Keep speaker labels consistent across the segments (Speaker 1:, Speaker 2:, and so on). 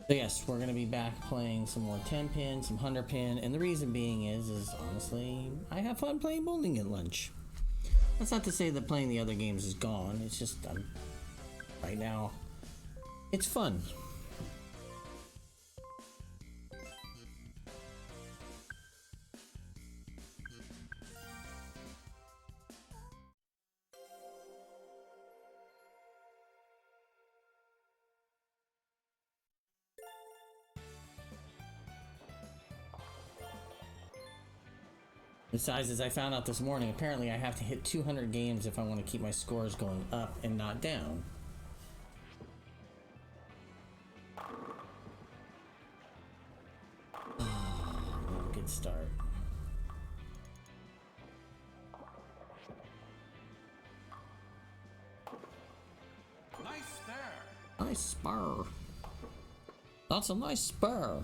Speaker 1: So yes, we're gonna be back playing some more 10 pin, some 100 pin, and the reason being is honestly, I have fun playing bowling at lunch. That's not to say that playing the other games is gone. It's just right now, it's fun. Besides, as I found out this morning, apparently I have to hit 200 games if I want to keep my scores going up and not down. Good start.
Speaker 2: Nice spare.
Speaker 1: Nice spur. That's a nice spur.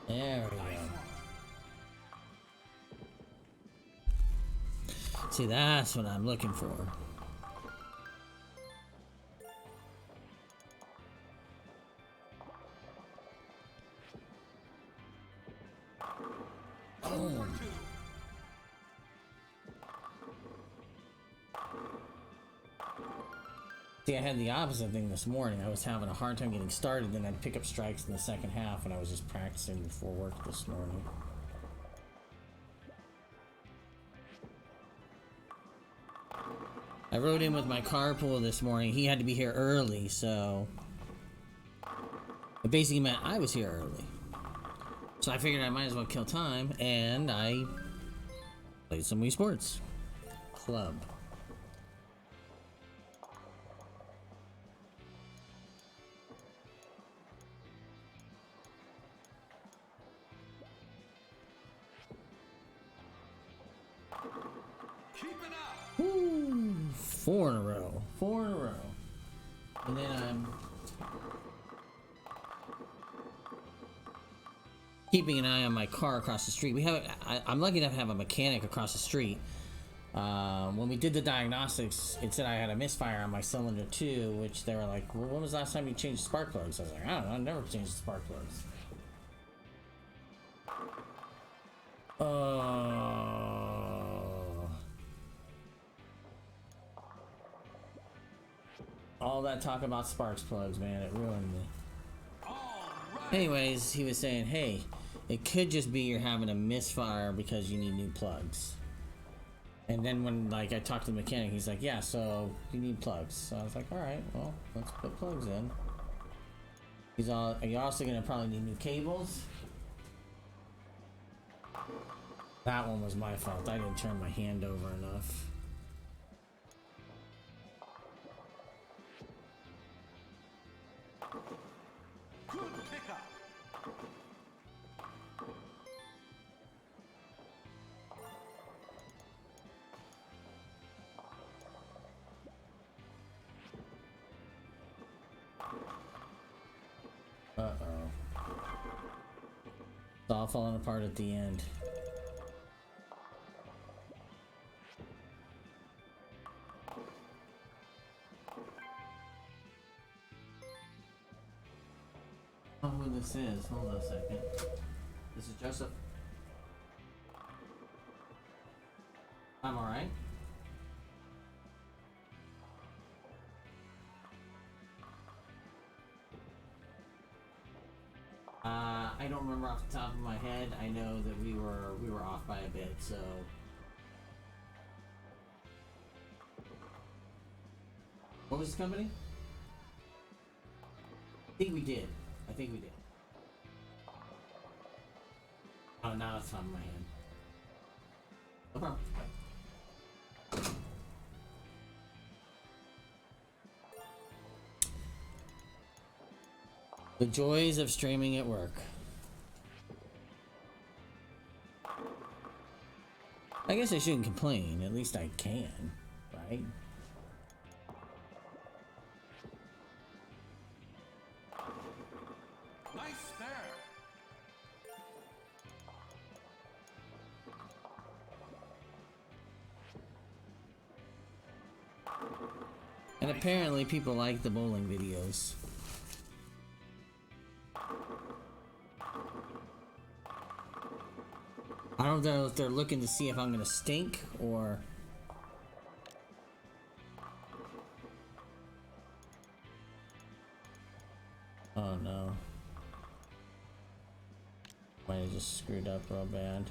Speaker 1: There we go. See, that's what I'm looking for. Oh. See, I had the opposite thing this morning. I was having a hard time getting started, then I'd pick up strikes in the second half when I was just practicing before work this morning. I rode in with my carpool this morning. He had to be here early, so it basically meant I was here early. So I figured I might as well kill time, and I played some Wii Sports Club.
Speaker 2: Keep it up.
Speaker 1: Woo! 4 in a row. 4 in a row. And then I'm keeping an eye on my car across the street. I'm lucky enough to have a mechanic across the street. When we did the diagnostics, it said I had a misfire on my cylinder 2, which they were like, well, when was the last time you changed spark plugs? I was like, I don't know, I never changed the spark plugs. All that talk about sparks plugs, man, it ruined me. Anyways, he was saying, hey, it could just be you're having a misfire because you need new plugs. And then when I talked to the mechanic, he's like, yeah, so you need plugs. So I was like, all right, well, let's put plugs in. You're also gonna probably need new cables. That one was my fault. I didn't turn my hand over enough.
Speaker 2: Good pickup.
Speaker 1: Uh-oh. It's all falling apart at the end. I don't know who this is. Hold on a second. This is Joseph. I'm alright. I don't remember off the top of my head. I know that we were off by a bit, so. What was the company? I think we did. Oh, now it's top of my head. No problem. The joys of streaming at work. I guess I shouldn't complain. At least I can, right?
Speaker 2: Nice spare.
Speaker 1: And apparently people like the bowling videos. I don't know if they're looking to see if I'm gonna stink or... Oh no. Might have just screwed up real bad.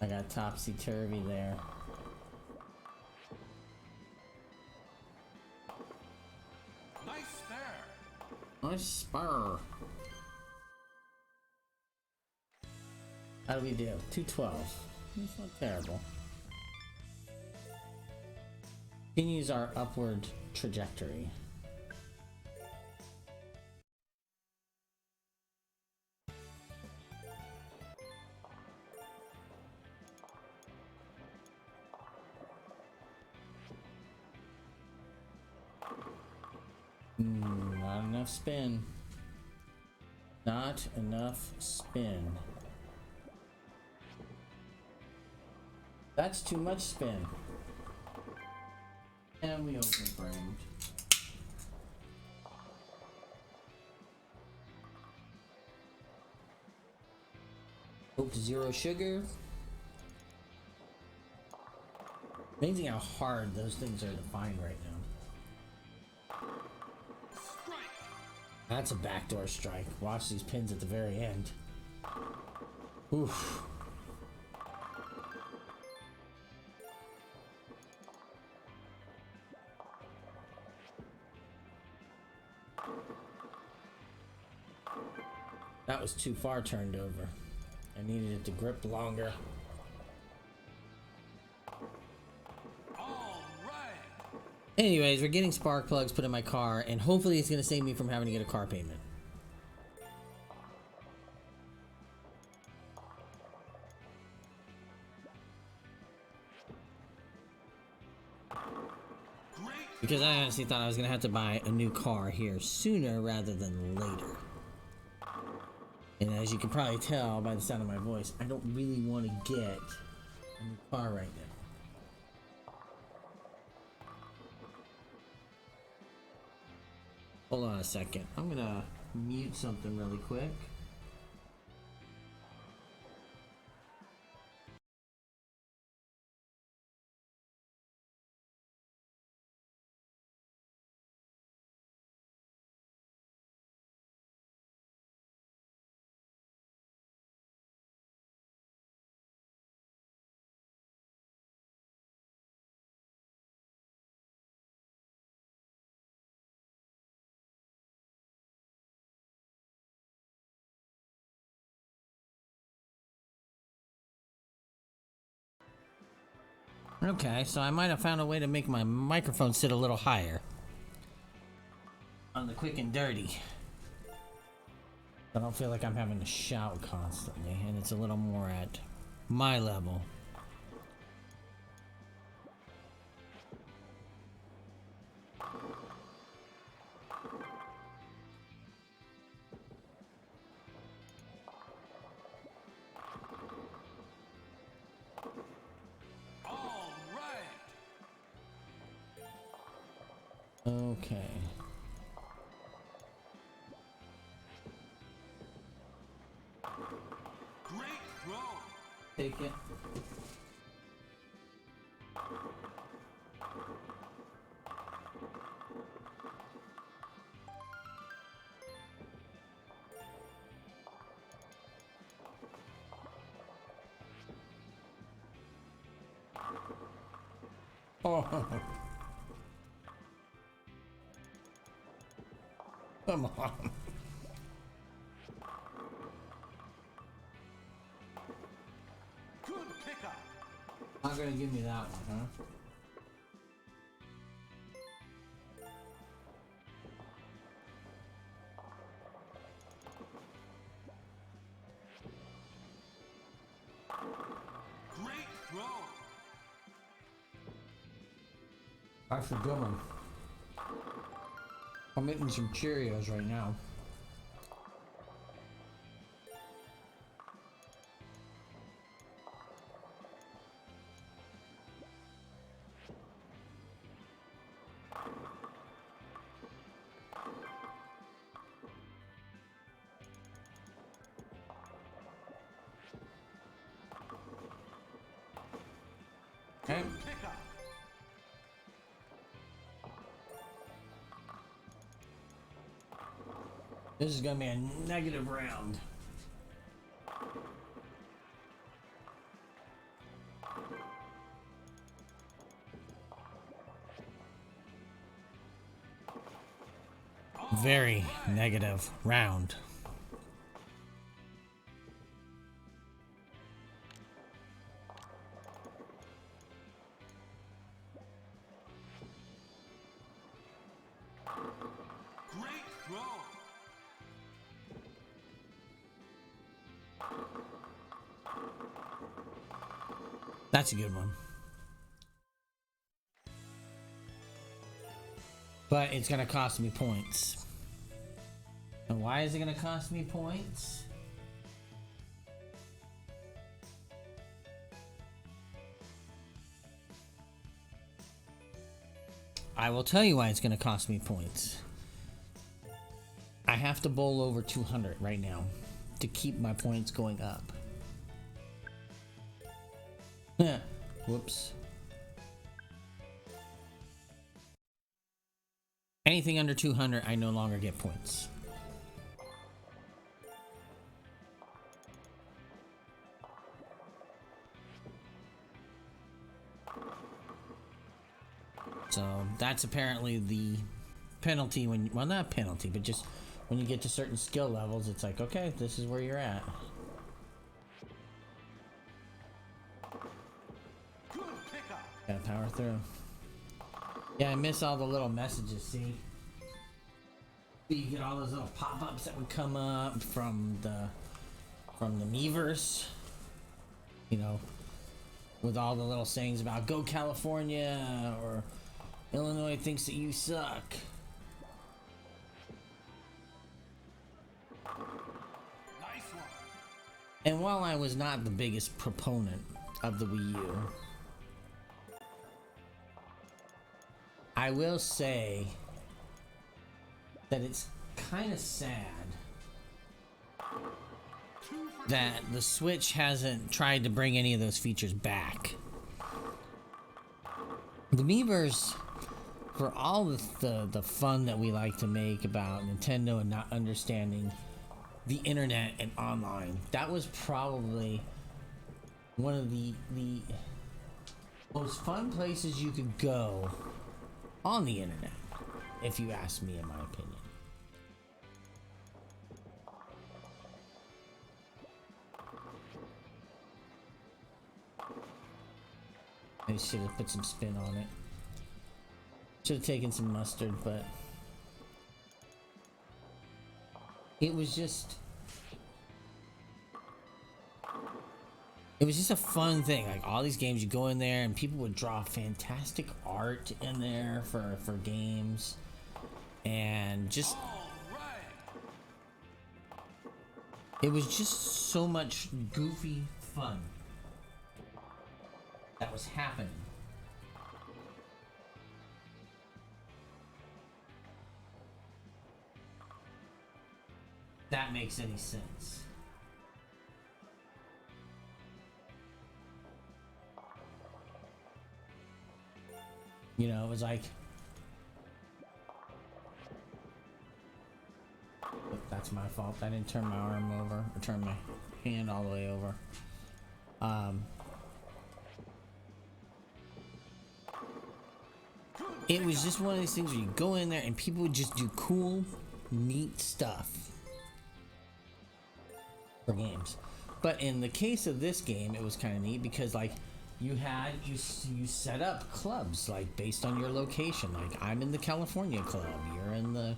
Speaker 1: I got topsy-turvy there.
Speaker 2: Nice spare.
Speaker 1: Nice spur. How do we do? 212. It's not terrible. Continues our upward trajectory. Not enough spin. Not enough spin. That's too much spin. And we overframed. Coke Zero sugar. Amazing how hard those things are to find right now.
Speaker 2: Strike.
Speaker 1: That's a backdoor strike. Watch these pins at the very end. Oof. That was too far turned over. I needed it to grip longer.
Speaker 2: All right.
Speaker 1: Anyways, we're getting spark plugs put in my car, and hopefully it's going to save me from having to get a car payment.
Speaker 2: Great.
Speaker 1: Because I honestly thought I was going to have to buy a new car here sooner rather than later. And as you can probably tell by the sound of my voice, I don't really want to get a new car right now. Hold on a second. I'm going to mute something really quick. Okay, so I might have found a way to make my microphone sit a little higher on the quick and dirty. I don't feel like I'm having to shout constantly, and it's a little more at my level.
Speaker 2: All right.
Speaker 1: Okay.
Speaker 2: Great throw.
Speaker 1: Take it. Oh. Come on.
Speaker 2: Good pickup.
Speaker 1: Not gonna give me that one, huh?
Speaker 2: Great throw.
Speaker 1: That's a good one. I'm eating some Cheerios right now. This is gonna be a negative round. Very negative round.
Speaker 2: Great throw.
Speaker 1: That's a good one. But it's gonna cost me points. And why is it gonna cost me points? I will tell you why it's gonna cost me points. I have to bowl over 200 right now to keep my points going up. Whoops. Anything under 200, I no longer get points. So that's apparently the penalty when, well, not penalty, but just when you get to certain skill levels, it's like, okay, this is where you're at.
Speaker 2: Good pickup.
Speaker 1: Gotta power through. Yeah, I miss all the little messages, see? You get all those little pop-ups that would come up from the Miiverse. You know, with all the little sayings about go California or Illinois thinks that you suck.
Speaker 2: Nice one.
Speaker 1: And while I was not the biggest proponent of the Wii U, I will say that it's kind of sad that the Switch hasn't tried to bring any of those features back. The Miiverse, for all the fun that we like to make about Nintendo and not understanding the internet and online, that was probably one of the most fun places you could go on the internet, if you ask me, in my opinion. I should have put some spin on it. Should have taken some mustard, but it was just a fun thing. Like all these games, you go in there and people would draw fantastic art in there for games, and just it was just so much goofy fun that was happening. That makes any sense. You know, it was like, that's my fault. I didn't turn my arm over, or turn my hand all the way over. It was just one of these things where you go in there and people would just do cool, neat stuff for games. But in the case of this game, it was kind of neat because, like, you set up clubs like based on your location. Like, I'm in the California club, you're in the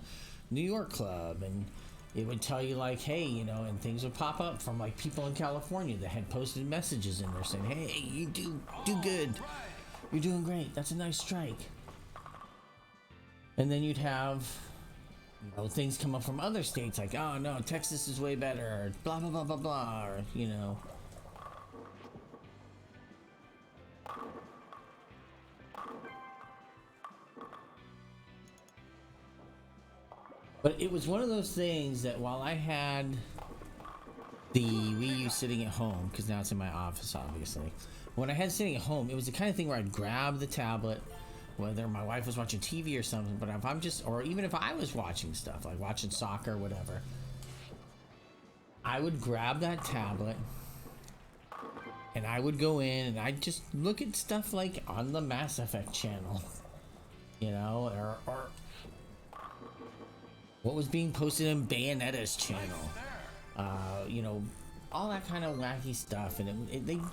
Speaker 1: New York club, and it would tell you like, hey, you know, and things would pop up from like people in California that had posted messages in there saying, hey, you do good, you're doing great, that's a nice strike. And then you'd have, you know, things come up from other states like, oh no, Texas is way better, or blah blah blah blah blah, or, you know. But it was one of those things that while I had the Wii U sitting at home, because now it's in my office obviously, when I had it sitting at home, it was the kind of thing where I'd grab the tablet, whether my wife was watching TV or something, but if I'm just, or even if I was watching stuff, like watching soccer or whatever, I would grab that tablet and I would go in and I'd just look at stuff like on the Mass Effect channel, you know, or what was being posted in Bayonetta's channel, you know, all that kind of wacky stuff. And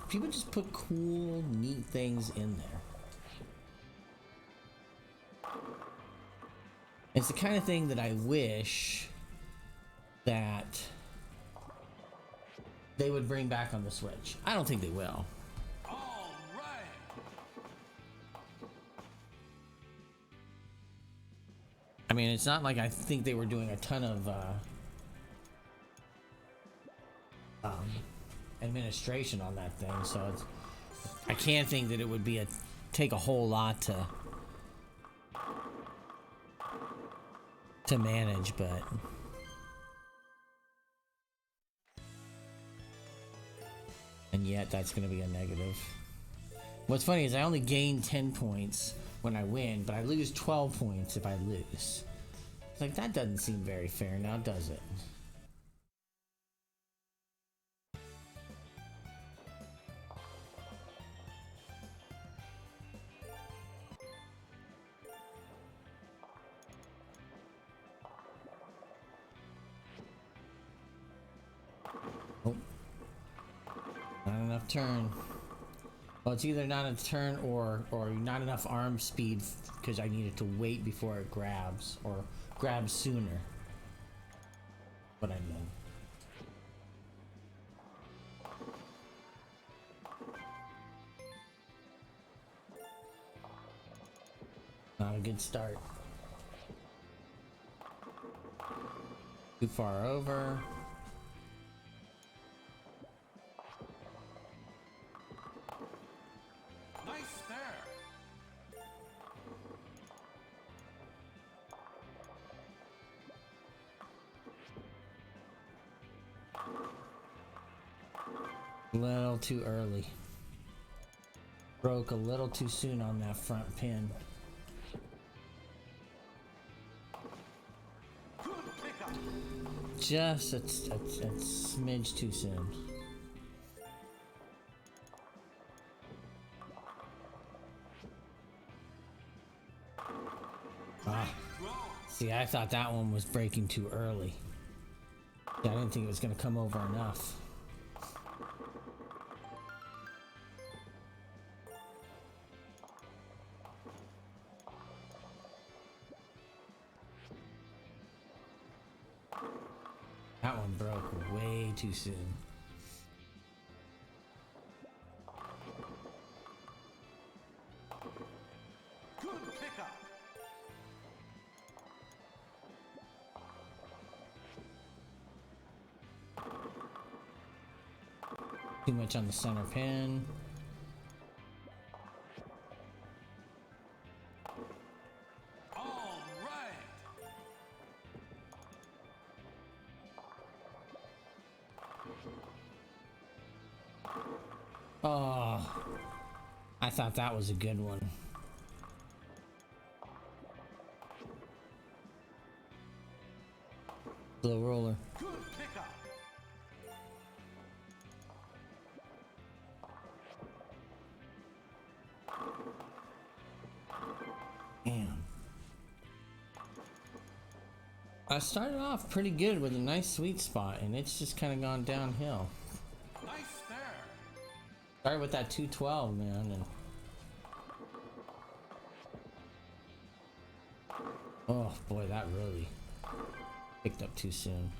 Speaker 1: people just put cool, neat things in there. It's the kind of thing that I wish that they would bring back on the Switch. I don't think they will.
Speaker 2: All right.
Speaker 1: I mean, it's not like I think they were doing a ton of administration on that thing, so I can't think that it would be take a whole lot to manage, but and yet that's going to be a negative. What's funny is I only gain 10 points when I win, but I lose 12 points if I lose. It's like, that doesn't seem very fair now, does it? Oh. Not enough turn. Well, it's either not a turn or not enough arm speed because I needed to wait before it grabs, or grabs sooner. What I mean. Not a good start. Too far over.
Speaker 2: Nice spare.
Speaker 1: A little too early. Broke a little too soon on that front pin.
Speaker 2: Good pickup.
Speaker 1: Just a smidge too soon. See, I thought that one was breaking too early. I didn't think it was going to come over enough. That one broke way too soon.
Speaker 2: Good pickup.
Speaker 1: Too much on the center pin.
Speaker 2: All right.
Speaker 1: Oh, I thought that was a good one. Slow roller.
Speaker 2: Good pickup.
Speaker 1: Damn. I started off pretty good with a nice sweet spot, and it's just kind of gone downhill.
Speaker 2: Nice spare.
Speaker 1: Started with that 212, man, and oh boy, that really picked up too soon.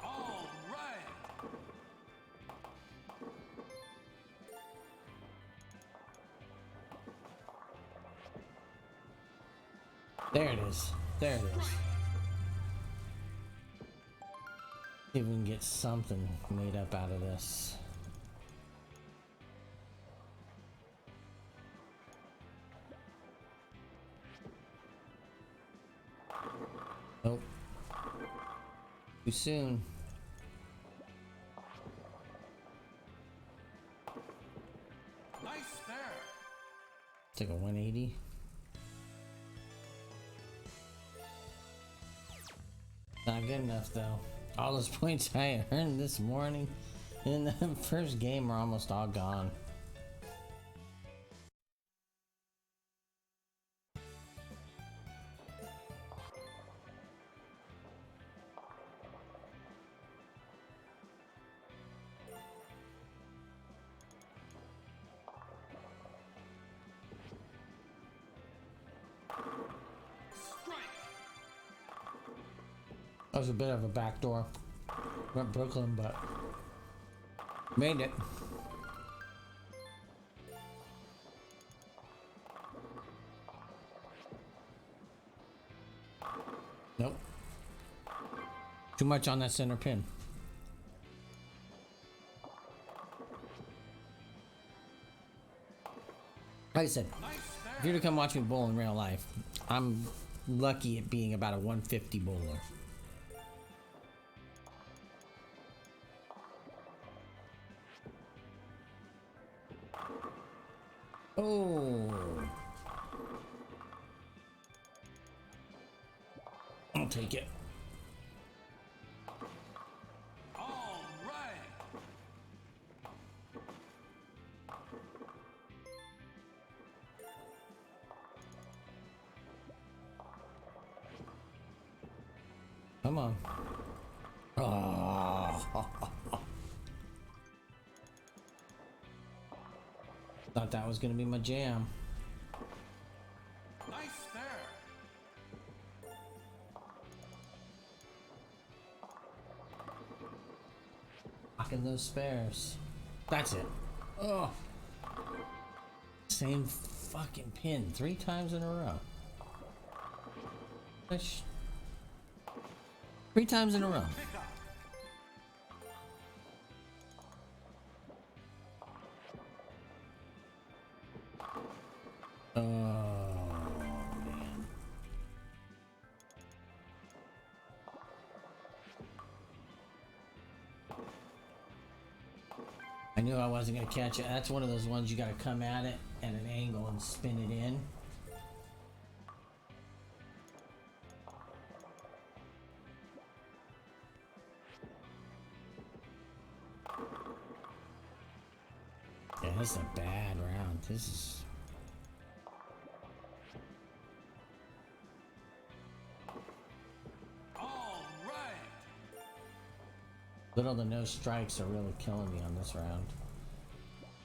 Speaker 2: All right.
Speaker 1: There it is. There it is. See if we can get something made up out of this. Nope. Too soon.
Speaker 2: Nice spare.
Speaker 1: Take a 180. Not good enough though. All those points I earned this morning in the first game are almost all gone. That was a bit of a backdoor. Went Brooklyn, but made it. Nope. Too much on that center pin. Like I said, if you were to come watch me bowl in real life, I'm lucky at being about a 150 bowler. Oh, I'll take it.
Speaker 2: All right.
Speaker 1: Come on. Oh. Thought that was gonna be my jam.
Speaker 2: Nice spare.
Speaker 1: Locking those spares. That's it. Oh. Same fucking pin 3 times in a row. 3 times in a row.
Speaker 2: Pick up.
Speaker 1: Oh man. I knew I wasn't gonna catch it. That's one of those ones you gotta come at it at an angle and spin it in. Yeah, this is a bad round. This is...
Speaker 2: All right.
Speaker 1: Little to no strikes are really killing me on this round.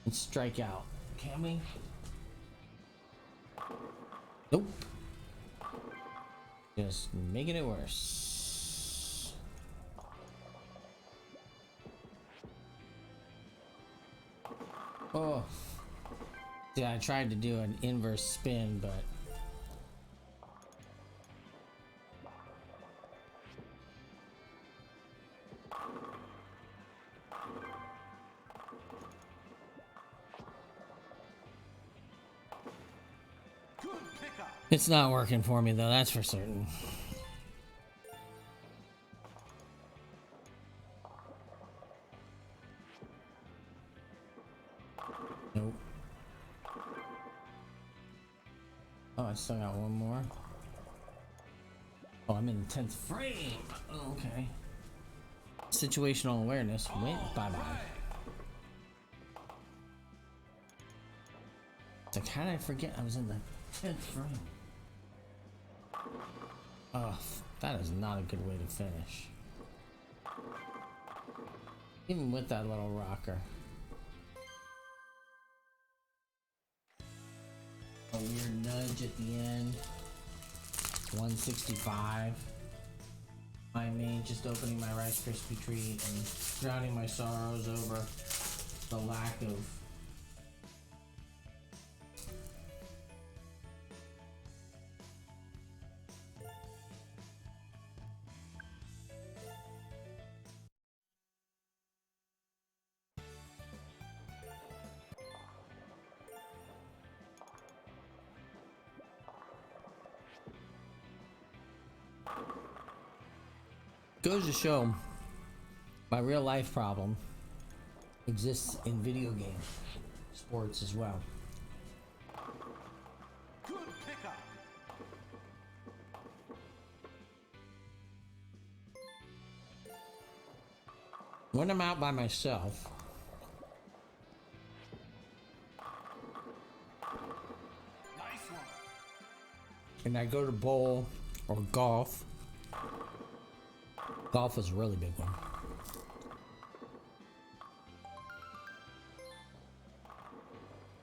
Speaker 1: And strike out. Can we? Nope. Just making it worse. Oh. Yeah, I tried to do an inverse spin, but
Speaker 2: Good pickup.
Speaker 1: it's not working for me though, that's for certain. Nope. Oh, I still got one more. Oh, I'm in the 10th frame. Oh, okay. Situational awareness. Wait, bye-bye. It's like, how did I forget I was in the 10th frame? Oh, that is not a good way to finish. Even with that little rocker. A weird nudge at the end. 165. My main just opening my Rice Krispie treat and drowning my sorrows over the lack of goes to show my real life problem exists in video game sports as well.
Speaker 2: Good pickup.
Speaker 1: When I'm out by myself,
Speaker 2: Nice one.
Speaker 1: and I go to bowl or golf. Golf is a really big one.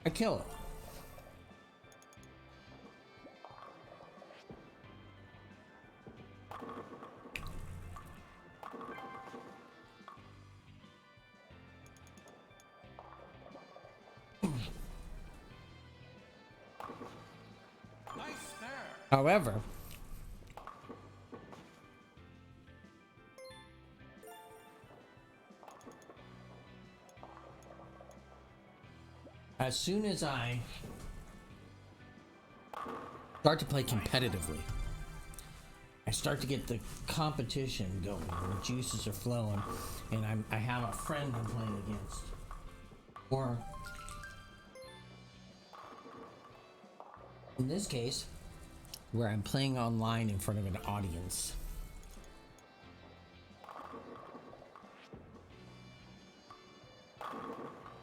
Speaker 1: I kill it.
Speaker 2: Nice there.
Speaker 1: However, as soon as I start to play competitively, I start to get the competition going, and the juices are flowing, and I have a friend I'm playing against, or in this case, where I'm playing online in front of an audience.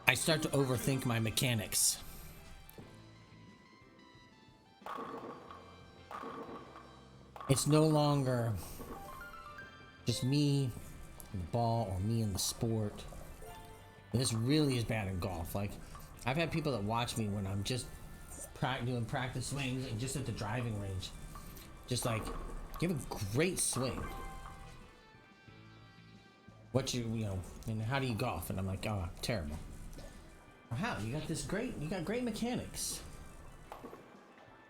Speaker 1: I start to overthink my mechanics. It's no longer just me and the ball or me and the sport. And this really is bad in golf. Like, I've had people that watch me when I'm just doing practice swings and just at the driving range. Just like, give a great swing. And how do you golf? And I'm like, oh, terrible. How? You got great mechanics.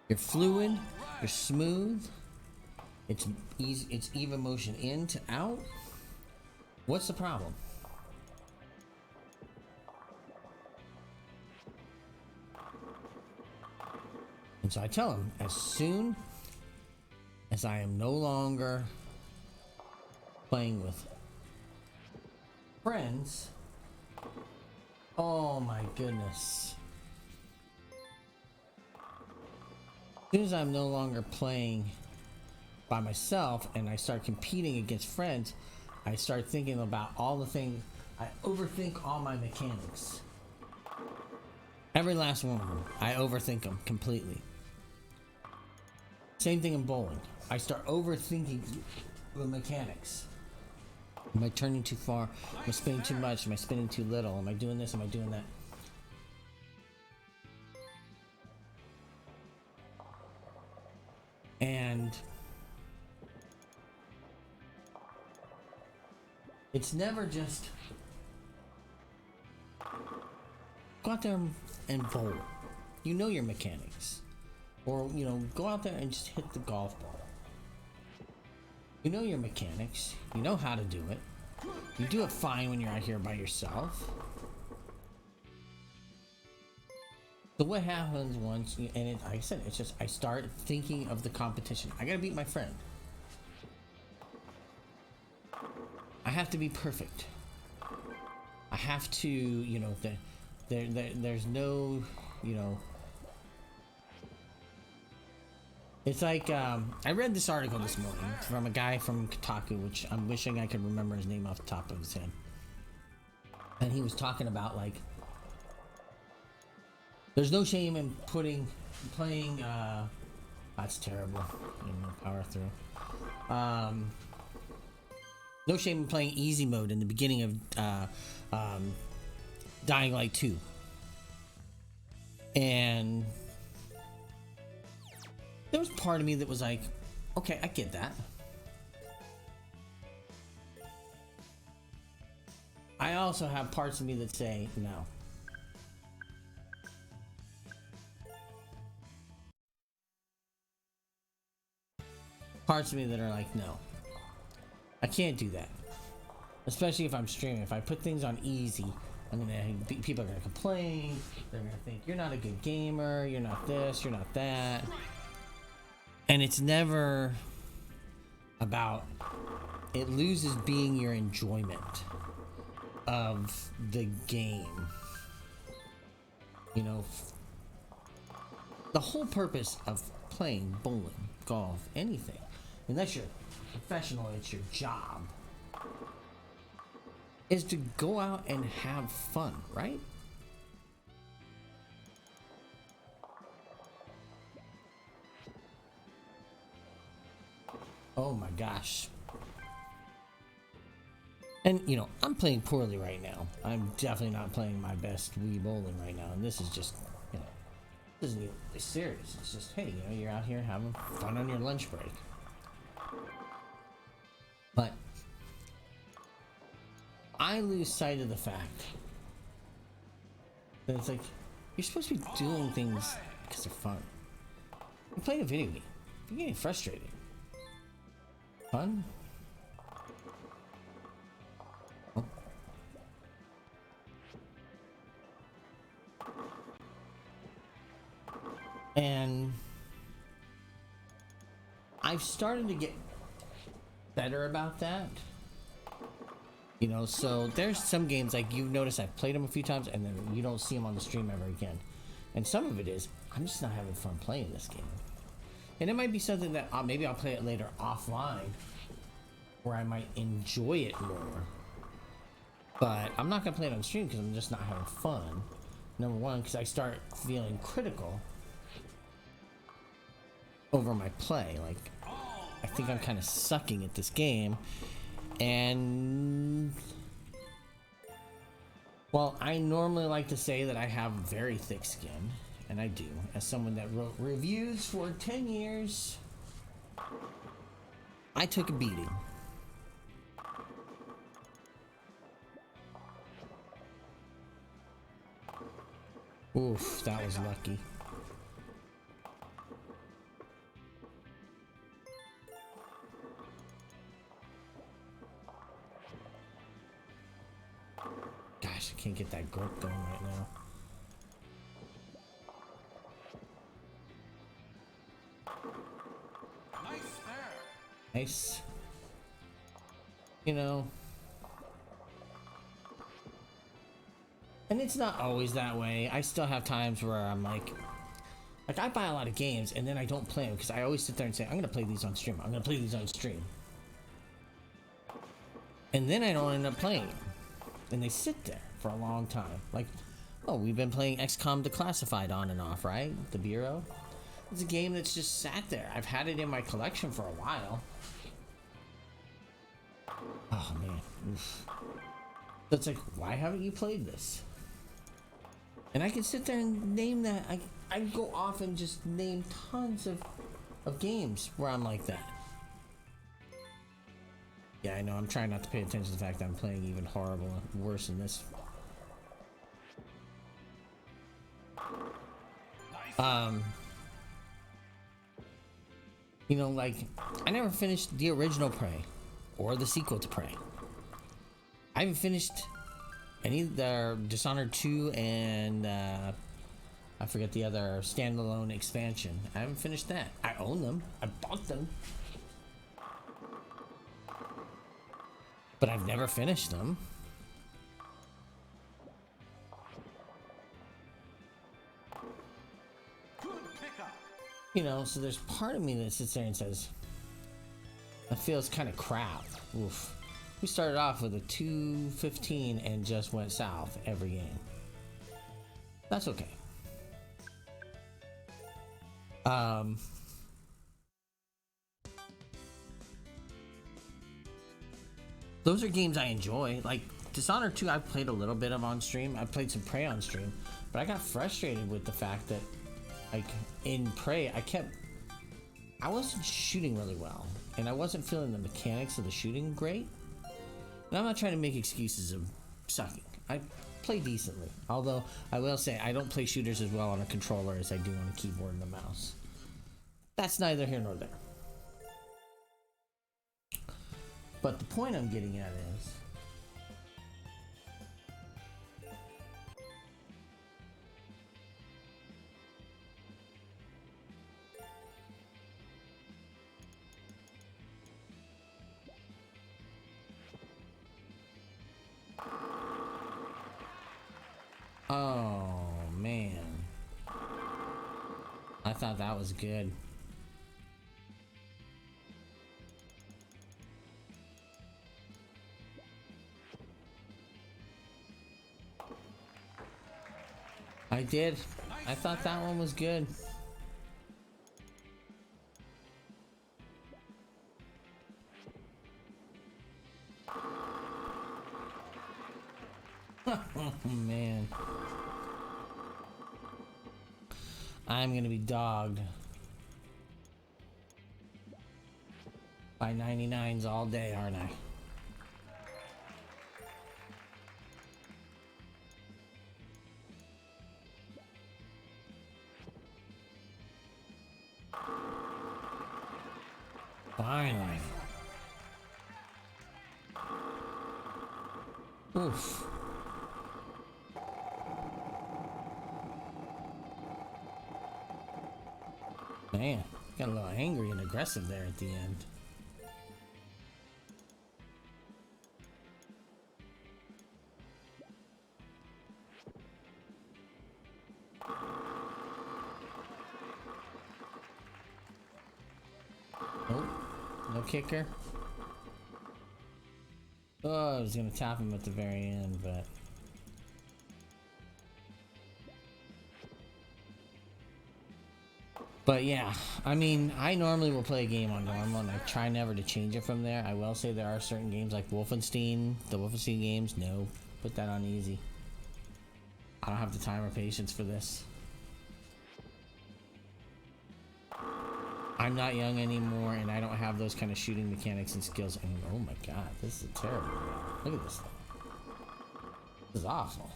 Speaker 1: You're fluid, you're smooth. It's easy, it's even motion in to out. What's the problem? And so I tell him, as soon as I am no longer playing with friends, oh my goodness. As soon as I'm no longer playing by myself and I start competing against friends, I start thinking about all the things. I overthink all my mechanics. Every last one of them. I overthink them completely. Same thing in bowling. I start overthinking the mechanics. Am I turning too far? Am I spinning too much? Am I spinning too little? Am I doing this? Am I doing that? And it's never just go out there and bowl. You know your mechanics. Or, go out there and just hit the golf ball. You know your mechanics. You know how to do it. You do it fine when you're out here by yourself. So what happens once, like I said, it's just I start thinking of the competition. I gotta beat my friend. I have to be perfect. I have to, there's no, It's like, I read this article this morning from a guy from Kotaku, which I'm wishing I could remember his name off the top of his head. And he was talking about, like, there's no shame in playing, that's terrible. Power through. No shame in playing easy mode in the beginning of, Dying Light 2. And there was part of me that was like, okay, I get that. I also have parts of me that say no. Parts of me that are like, no, I can't do that. Especially if I'm streaming. If I put things on easy, people are gonna complain. They're gonna think you're not a good gamer. You're not this. You're not that. And it's never about. It loses being your enjoyment of the game. You know, the whole purpose of playing bowling, golf, anything, unless you're professional, it's your job, is to go out and have fun, right? Oh my gosh. And, you know, I'm playing poorly right now. I'm definitely not playing my best Wii bowling right now. And this is just, you know, this isn't even serious. It's just, hey, you know, you're out here having fun on your lunch break. But I lose sight of the fact that it's like, you're supposed to be doing things because they're fun. You're playing a video game. You're getting frustrated. Fun? Oh. And I've started to get better about that. You know, so there's some games, like you've noticed I've played them a few times and then you don't see them on the stream ever again. And some of it is, I'm just not having fun playing this game. And it might be something that maybe I'll play it later offline, where I might enjoy it more. But I'm not going to play it on stream because I'm just not having fun. Number one, because I start feeling critical over my play. Like, I think I'm kind of sucking at this game. And well, I normally like to say that I have very thick skin, and I do. As someone that wrote reviews for 10 years, I took a beating. Oof, that was lucky. Gosh, I can't get that grip going right now.
Speaker 2: Nice spare.
Speaker 1: Nice. You know. And it's not always that way. I still have times where I'm like I buy a lot of games and then I don't play them because I always sit there and say, I'm going to play these on stream. I'm going to play these on stream. And then I don't end up playing them. And they sit there for a long time. Like, oh, we've been playing XCOM Declassified on and off, right? The Bureau. It's a game that's just sat there. I've had it in my collection for a while. Oh, man. Oof. So it's like, why haven't you played this? And I can sit there and name that. I go off and just name tons of games where I'm like that. Yeah, I know. I'm trying not to pay attention to the fact that I'm playing even horrible, worse than this. You know, like, I never finished the original Prey or the sequel to Prey. I haven't finished any of the Dishonored 2 and I forget the other standalone expansion. I haven't finished that. I own them. I bought them. But I've never finished them.
Speaker 2: Good pickup.
Speaker 1: You know, so there's part of me that sits there and says, that feels kind of crap. Oof. We started off with a 215 and just went south every game. That's okay. Those are games I enjoy. Like Dishonored 2, I've played a little bit of on stream. I played some Prey on stream, but I got frustrated with the fact that, like, in Prey, I wasn't shooting really well, and I wasn't feeling the mechanics of the shooting great. And I'm not trying to make excuses of sucking. I play decently, although I will say I don't play shooters as well on a controller as I do on a keyboard and a mouse. That's neither here nor there. But the point I'm getting at is, Oh, man. I thought that was good. I did. I thought that one was good. Oh, man. I'm gonna be dogged by 99s all day, aren't I? Finally. Oof. Man, got a little angry and aggressive there at the end. Nope. No kicker. Oh, I was gonna tap him at the very end, but... But yeah, I mean, I normally will play a game on normal and I try never to change it from there. I will say there are certain games like Wolfenstein, the Wolfenstein games, no, put that on easy. I don't have the time or patience for this. I'm not young anymore and I don't have those kind of shooting mechanics and skills. And oh my god, this is a terrible game. Look at this thing. This is awful.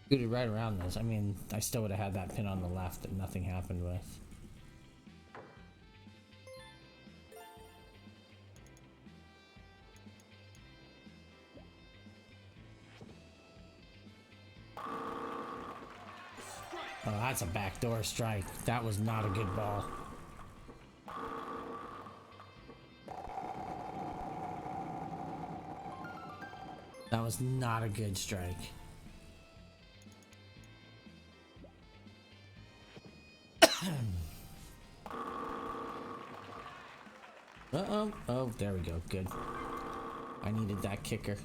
Speaker 1: Scooted right around those. I mean, I still would have had that pin on the left that nothing happened with. Oh, that's a backdoor strike. That was not a good ball. That was not a good strike. Uh-oh. Oh, there we go. Good. I needed that kicker.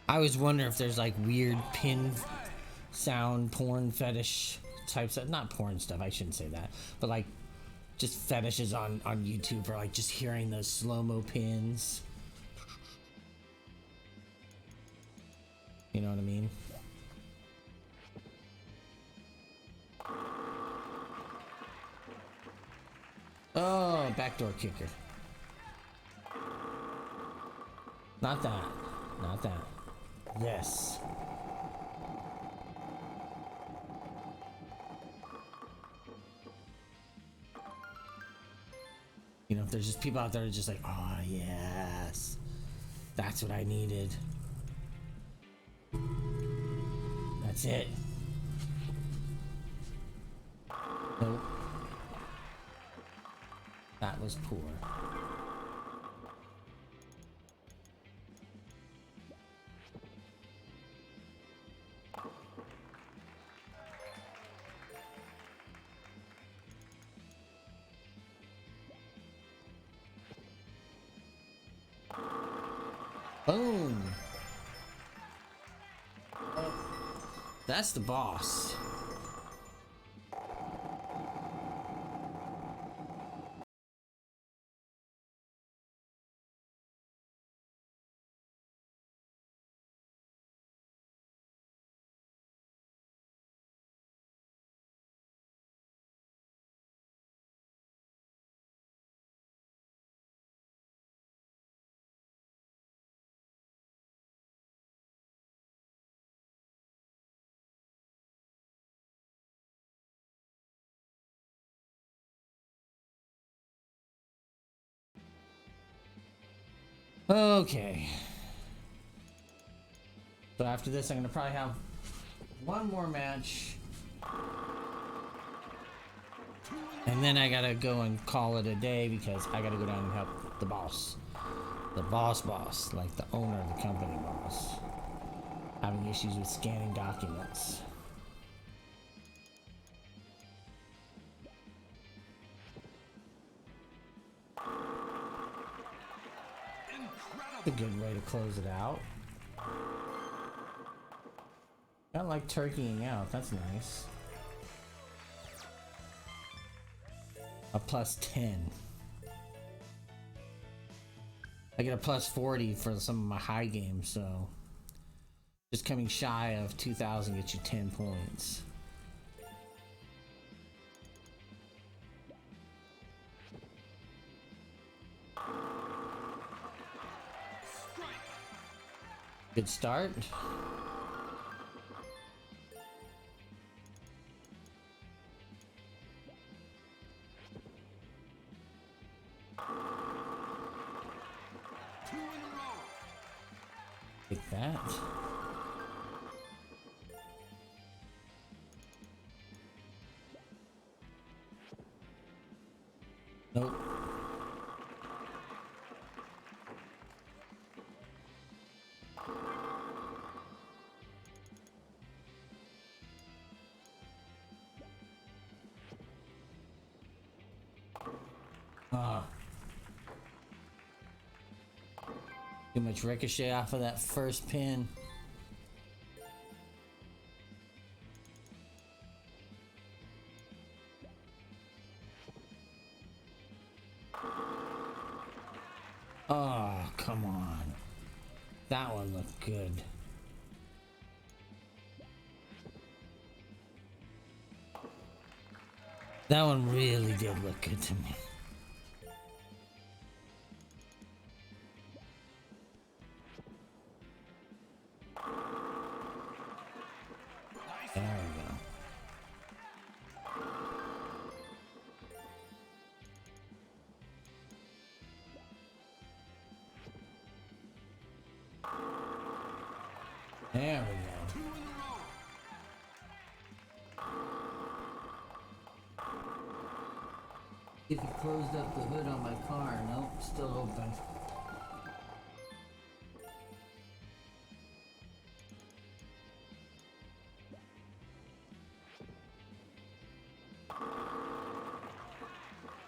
Speaker 1: I always wonder if there's like weird pin sound porn fetish types of, not porn stuff, I shouldn't say that, but like just fetishes on YouTube for like just hearing those slow-mo pins. You know what I mean? Oh, backdoor kicker. Not that. Not that. This. You know, if there's just people out there just like, oh yes, that's what I needed. That's it. Nope. That was poor. Boom. That's the boss. Okay. So after this, I'm gonna probably have one more match. And then I gotta go and call it a day because I gotta go down and help the boss. The boss, like the owner of the company boss. Having issues with scanning documents. A good way to close it out. I like turkeying out, that's nice. A plus 10. I get a plus 40 for some of my high games, so just coming shy of 2,000 gets you 10 points. Good start. Take that. Nope. Too much ricochet off of that first pin. Oh, come on. That one looked good. That one really did look good to me. There we go. There we go. If you closed up the hood on my car, nope, still open.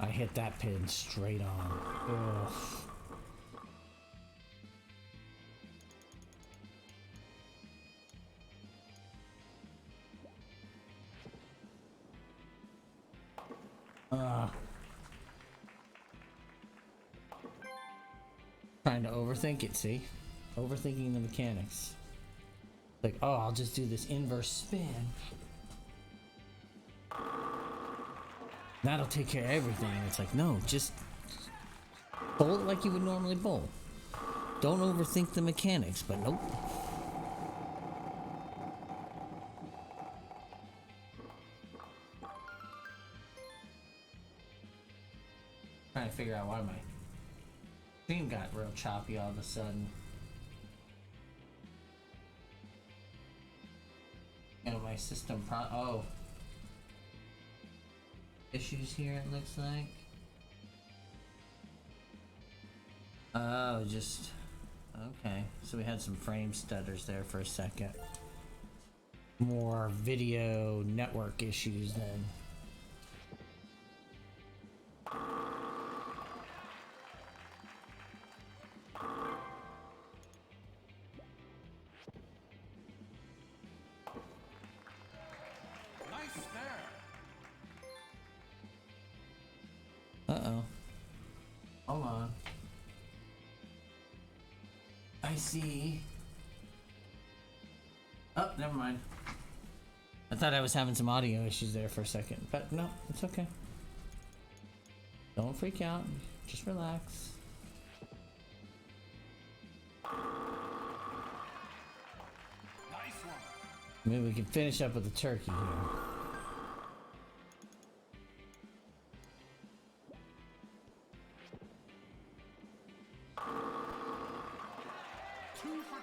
Speaker 1: I hit that pin straight on. Ugh. Trying to overthink it, see? Overthinking the mechanics. Like, oh, I'll just do this inverse spin. That'll take care of everything. And it's like, no, just bowl it like you would normally bowl. Don't overthink the mechanics, but nope. Trying to figure out why my stream got real choppy all of a sudden. You know, my system oh. Issues here, it looks like. Oh, just... Okay, so we had some frame stutters there for a second. More video network issues then.
Speaker 2: Nice spare.
Speaker 1: Uh-oh. Hold on. I see. Oh, never mind. I thought I was having some audio issues there for a second, but no, it's okay. Don't freak out. Just relax.
Speaker 2: Nice one.
Speaker 1: Maybe we can finish up with the turkey here.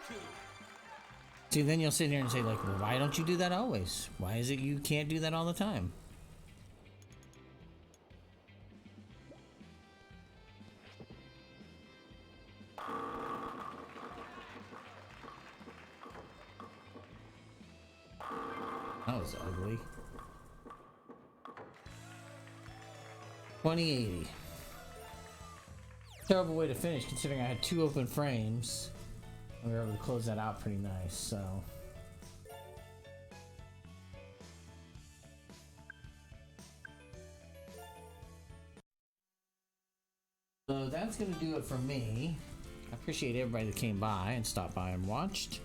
Speaker 2: 2.
Speaker 1: See, then you'll sit here and say, like, well, why don't you do that always? Why is it you can't do that all the time? That was ugly. 2080. Terrible way to finish considering I had 2 open frames. We were able to close that out pretty nice, so. So that's gonna do it for me. I appreciate everybody that came by and stopped by and watched.